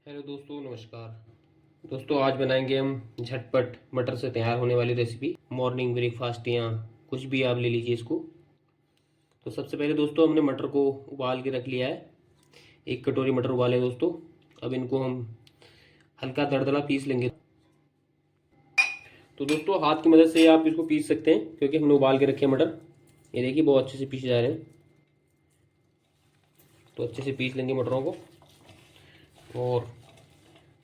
Hello दोस्तों, नमस्कार। दोस्तों आज बनाएंगे हम झटपट मटर से तैयार होने वाली रेसिपी। मॉर्निंग ब्रेकफास्ट या कुछ भी आप ले लीजिए इसको। तो सबसे पहले दोस्तों हमने मटर को उबाल के रख लिया है। 1 कटोरी मटर उबाले दोस्तों। अब इनको हम हल्का दरदरा पीस लेंगे। तो दोस्तों हाथ की मदद से आप इसको पीस सकते हैं क्योंकि हमने उबाल के रखे हैं मटर। ये देखिए बहुत अच्छे से पीसे जा रहे हैं। तो अच्छे से पीस लेंगे मटरों को और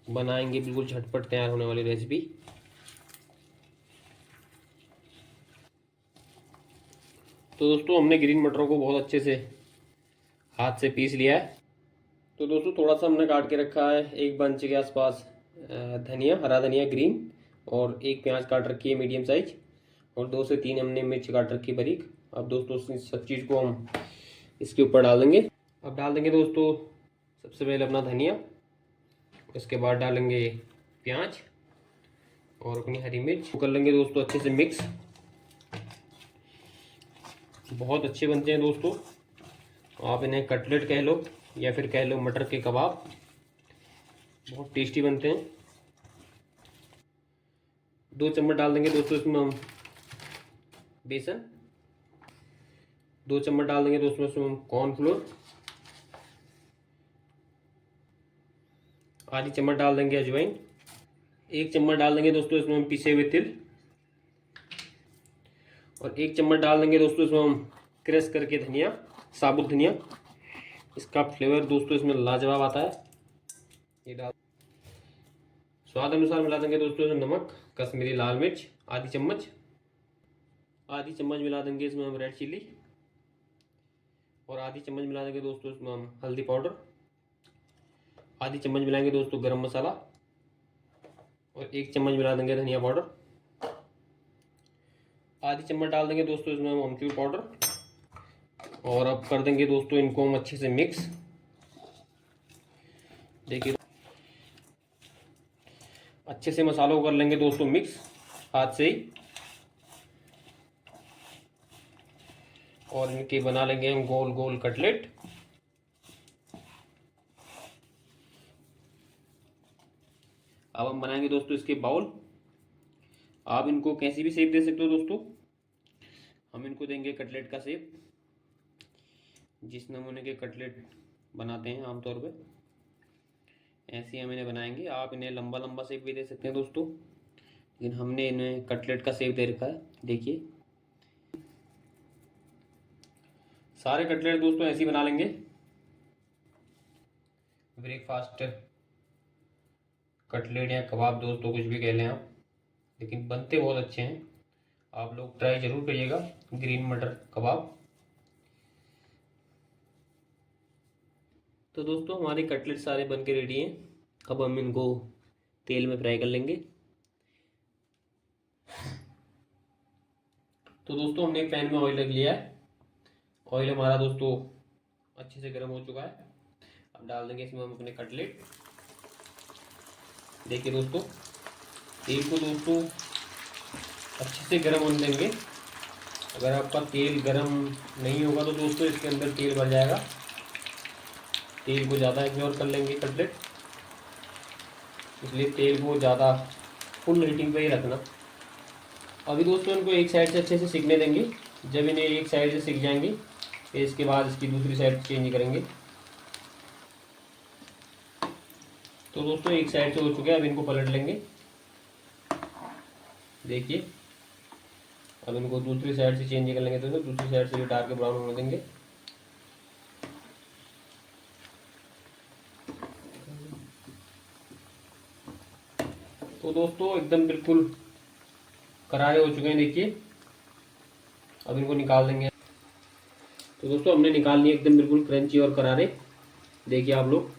बनाएंगे बिल्कुल झटपट तैयार होने वाली रेसिपी। तो दोस्तों हमने ग्रीन मटरों को बहुत अच्छे से हाथ से पीस लिया है। तो दोस्तों थोड़ा सा हमने काट के रखा है, 1 बंच के आसपास धनिया, हरा धनिया ग्रीन, और 1 प्याज काट रखी है मीडियम साइज, और 2 से 3 हमने मिर्च काट रखी बारीक। अब दोस्तों इस सब चीज़ को हम इसके ऊपर डाल देंगे। अब डाल देंगे दोस्तों सबसे पहले अपना धनिया, उसके बाद डालेंगे प्याज और अपनी हरी मिर्च। कर लेंगे दोस्तों अच्छे से मिक्स। बहुत अच्छे बनते हैं दोस्तों। आप इन्हें कटलेट कह लो या फिर कह लो मटर के कबाब, बहुत टेस्टी बनते हैं। 2 चम्मच डाल देंगे दोस्तों इसमें हम बेसन। 2 चम्मच डाल देंगे दोस्तों इसमें हम कॉर्नफ्लोर। आधी चम्मच डाल देंगे अजवाइन। 1 चम्मच डाल देंगे दोस्तों इसमें हम पिसे हुए तिल, और 1 चम्मच डाल देंगे दोस्तों इसमें हम क्रश करके धनिया, साबुत धनिया। इसका फ्लेवर दोस्तों इसमें लाजवाब आता है। ये डाल स्वाद अनुसार मिला देंगे दोस्तों इसमें नमक, कश्मीरी लाल मिर्च आधी चम्मच। आधी चम्मच मिला देंगे इसमें हम रेड चिल्ली, और आधी चम्मच मिला देंगे दोस्तों इसमें हम हल्दी पाउडर। आधी चम्मच मिलाएंगे दोस्तों गरम मसाला, और 1 चम्मच मिला देंगे धनिया पाउडर। आधी चम्मच डाल देंगे दोस्तों इसमें हम अमचूर पाउडर। और अब कर देंगे दोस्तों इनको हम अच्छे से मिक्स। देखिए अच्छे से मसालों को कर लेंगे दोस्तों मिक्स हाथ से ही, और इनके बना लेंगे हम गोल गोल कटलेट। अब हम बनाएंगे दोस्तों इसके बाउल। आप इनको कैसी भी शेप दे सकते हो दोस्तों। हम इनको देंगे कटलेट का शेप, जिस नमूने के कटलेट बनाते हैं आमतौर पे, ऐसे ही हम इन्हें बनाएंगे। आप इन्हें लंबा लंबा शेप भी दे सकते हैं दोस्तों, लेकिन हमने इन्हें कटलेट का शेप दे रखा है। देखिए सारे कटलेट दोस्तों ऐसे ही बना लेंगे। ब्रेकफास्ट कटलेट या कबाब दोस्तों कुछ भी कह लें आप, लेकिन बनते बहुत अच्छे हैं। आप लोग ट्राई जरूर करिएगा ग्रीन मटर कबाब। तो दोस्तों हमारे कटलेट सारे बन के रेडी हैं। अब हम इनको तेल में फ्राई कर लेंगे। तो दोस्तों हमने एक पैन में ऑयल रख लिया है। ऑयल हमारा दोस्तों अच्छे से गर्म हो चुका है। अब डाल देंगे इसमें हम अपने कटलेट। देखिए दोस्तों तेल को दोस्तों अच्छे से गर्म होने देंगे। अगर आपका तेल गर्म नहीं होगा तो दोस्तों इसके अंदर तेल भर जाएगा। तेल को ज़्यादा इग्नोर कर लेंगे कटलेट, इसलिए तेल को ज़्यादा फुल हीटिंग पे ही रखना। अभी दोस्तों इनको एक साइड से अच्छे से सिकने देंगे। जब इन्हें एक साइड से सिक जाएंगे तो इसके बाद इसकी दूसरी साइड चेंज करेंगे। तो दोस्तों एक साइड से हो चुके हैं, अब इनको पलट लेंगे। देखिए अब इनको दूसरी साइड से चेंज कर लेंगे। दोस्तों दूसरी साइड से भी डार्क ब्राउन होने देंगे। तो दोस्तों एकदम बिल्कुल करारे हो चुके हैं। देखिए अब इनको निकाल देंगे। तो दोस्तों हमने निकाल लिए एकदम बिल्कुल क्रंची और करारे। देखिए आप लोग,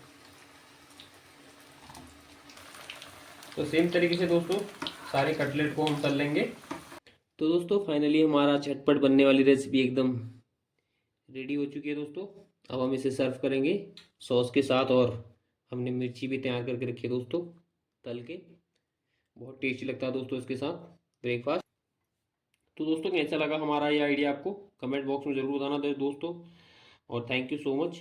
तो सेम तरीके से दोस्तों सारे कटलेट को हम तल लेंगे। तो दोस्तों फाइनली हमारा झटपट बनने वाली रेसिपी एकदम रेडी हो चुकी है दोस्तों। अब हम इसे सर्व करेंगे सॉस के साथ, और हमने मिर्ची भी तैयार करके रखी है दोस्तों तल के। बहुत टेस्टी लगता है दोस्तों इसके साथ ब्रेकफास्ट। तो दोस्तों कैसा लगा हमारा ये आइडिया आपको कमेंट बॉक्स में ज़रूर बताना दोस्तों, और थैंक यू सो मच।